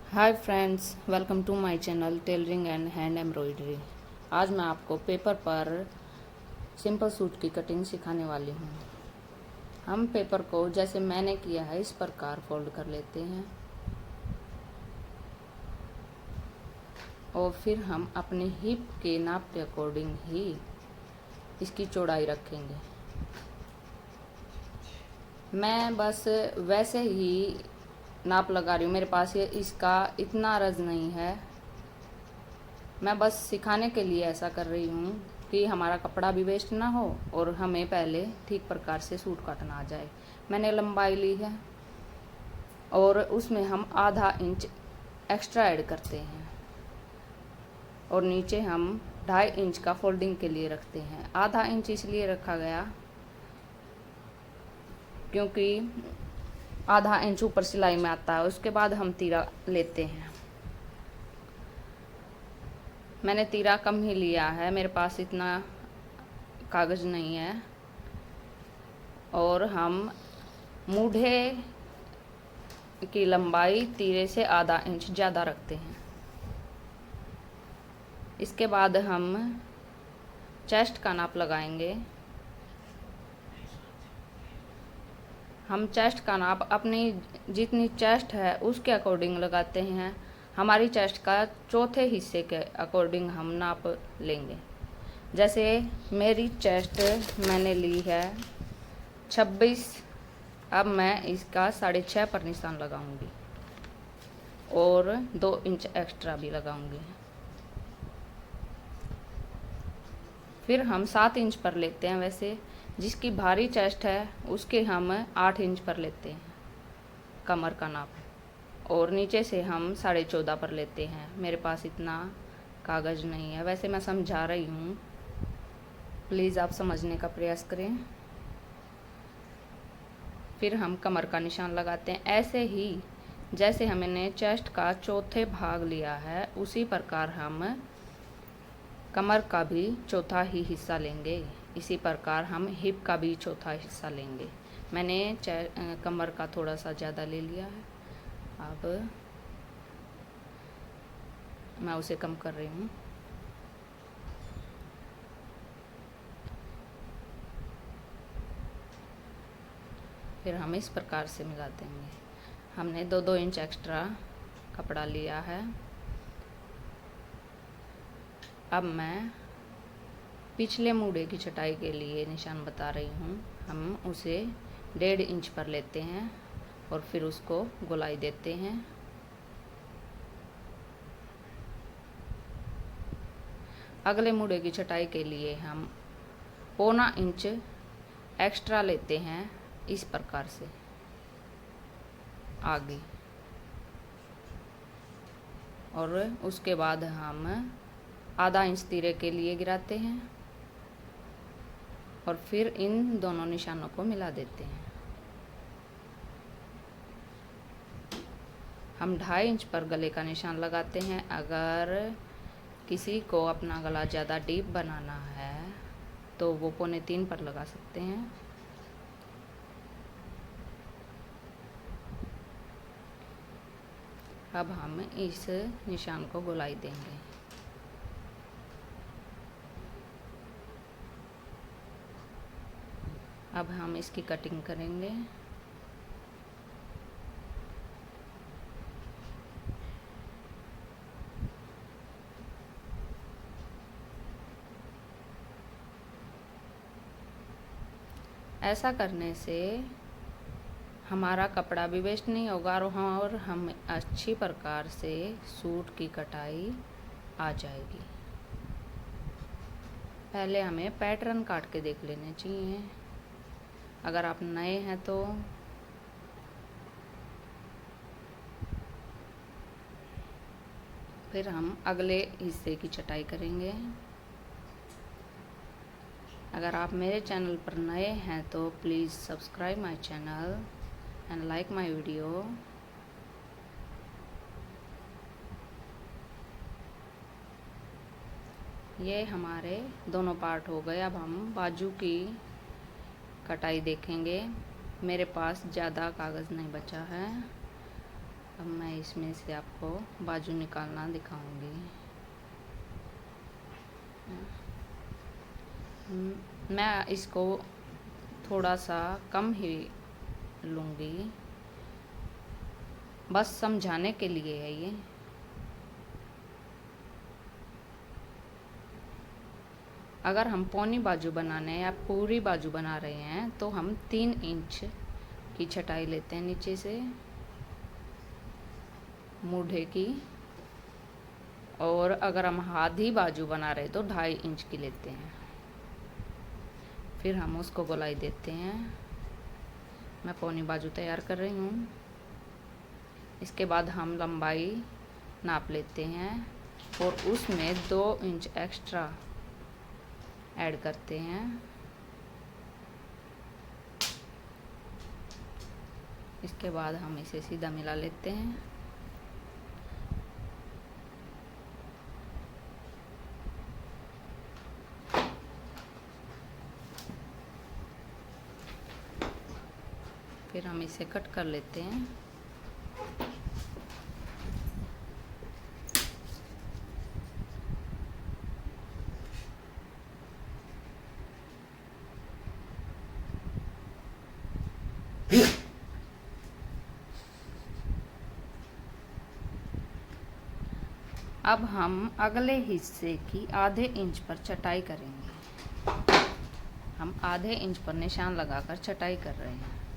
Hi friends, welcome to my channel tailoring and hand embroidery. आज मैं आपको paper पर सिंपल सूट की कटिंग सिखाने वाली हूँ। हम पेपर को जैसे मैंने किया है इस प्रकार फोल्ड कर लेते हैं और फिर हम अपने हिप के नाप के अकॉर्डिंग ही इसकी चौड़ाई रखेंगे। मैं बस वैसे ही नाप लगा रही हूँ। मेरे पास ये इसका इतना अर्ज नहीं है। मैं बस सिखाने के लिए ऐसा कर रही हूँ कि हमारा कपड़ा भी वेस्ट ना हो और हमें पहले ठीक प्रकार से सूट काटना आ जाए। मैंने लंबाई ली है और उसमें हम आधा इंच एक्स्ट्रा ऐड करते हैं और नीचे हम 2.5 इंच का फोल्डिंग के लिए रखते हैं। आधा इंच इसलिए रखा गया क्योंकि आधा इंच ऊपर सिलाई में आता है। उसके बाद हम तीरा लेते हैं। मैंने तीरा कम ही लिया है, मेरे पास इतना कागज़ नहीं है। और हम मूढ़े की लंबाई तीरे से आधा इंच ज़्यादा रखते हैं। इसके बाद हम चेस्ट का नाप लगाएंगे। हम चेस्ट का नाप अपनी जितनी चेस्ट है उसके अकॉर्डिंग लगाते हैं। हमारी चेस्ट का चौथे हिस्से के अकॉर्डिंग हम नाप लेंगे। जैसे मेरी चेस्ट मैंने ली है 26, अब मैं इसका 6.5 पर निशान लगाऊंगी और 2 इंच एक्स्ट्रा भी लगाऊंगी। फिर हम 7 इंच पर लेते हैं। वैसे जिसकी भारी चेस्ट है उसके हम 8 इंच पर लेते हैं कमर का नाप, और नीचे से हम 14.5 पर लेते हैं। मेरे पास इतना कागज़ नहीं है। वैसे मैं समझा रही हूँ, प्लीज़ आप समझने का प्रयास करें। फिर हम कमर का निशान लगाते हैं। ऐसे ही जैसे हमने चेस्ट का चौथे भाग लिया है उसी प्रकार हम कमर का भी चौथा ही हिस्सा लेंगे। इसी प्रकार हम हिप का भी चौथा हिस्सा लेंगे। मैंने कमर का थोड़ा सा ज़्यादा ले लिया है, अब मैं उसे कम कर रही हूँ। फिर हम इस प्रकार से मिला देंगे। हमने 2-2 इंच एक्स्ट्रा कपड़ा लिया है। अब मैं पिछले मूढ़े की छटाई के लिए निशान बता रही हूँ। हम उसे 1.5 इंच पर लेते हैं और फिर उसको गोलाई देते हैं। अगले मूढ़े की छटाई के लिए हम 1.25 इंच एक्स्ट्रा लेते हैं इस प्रकार से आगे, और उसके बाद हम आधा इंच तीरे के लिए गिराते हैं और फिर इन दोनों निशानों को मिला देते हैं। हम 2.5 इंच पर गले का निशान लगाते हैं। अगर किसी को अपना गला ज़्यादा डीप बनाना है तो वो 2.25 पर लगा सकते हैं। अब हम इस निशान को गोलाई देंगे। अब हम इसकी कटिंग करेंगे। ऐसा करने से हमारा कपड़ा भी वेस्ट नहीं होगा और हम अच्छी प्रकार से सूट की कटाई आ जाएगी। पहले हमें पैटर्न काट के देख लेने चाहिए अगर आप नए हैं तो। फिर हम अगले हिस्से की छटाई करेंगे। अगर आप मेरे चैनल पर नए हैं तो please subscribe my channel and like my video. ये हमारे दोनों पार्ट हो गए। अब हम बाजू की कटाई देखेंगे। मेरे पास ज़्यादा कागज़ नहीं बचा है। अब मैं इसमें से आपको बाजू निकालना दिखाऊंगी। मैं इसको थोड़ा सा कम ही लूँगी, बस समझाने के लिए है ये। अगर हम पौनी बाजू बनाने या पूरी बाजू बना रहे हैं तो हम 3 इंच की छटाई लेते हैं नीचे से मूढ़े की, और अगर हम आधी बाजू बना रहे तो 2.5 इंच की लेते हैं। फिर हम उसको गोलाई देते हैं। मैं पौनी बाजू तैयार कर रही हूँ। इसके बाद हम लंबाई नाप लेते हैं और उसमें 2 इंच एक्स्ट्रा ऐड करते हैं। इसके बाद हम इसे सीधा मिला लेते हैं। फिर हम इसे कट कर लेते हैं। अब हम अगले हिस्से की आधे इंच पर चटाई करेंगे। हम आधे इंच पर निशान लगाकर चटाई कर रहे हैं।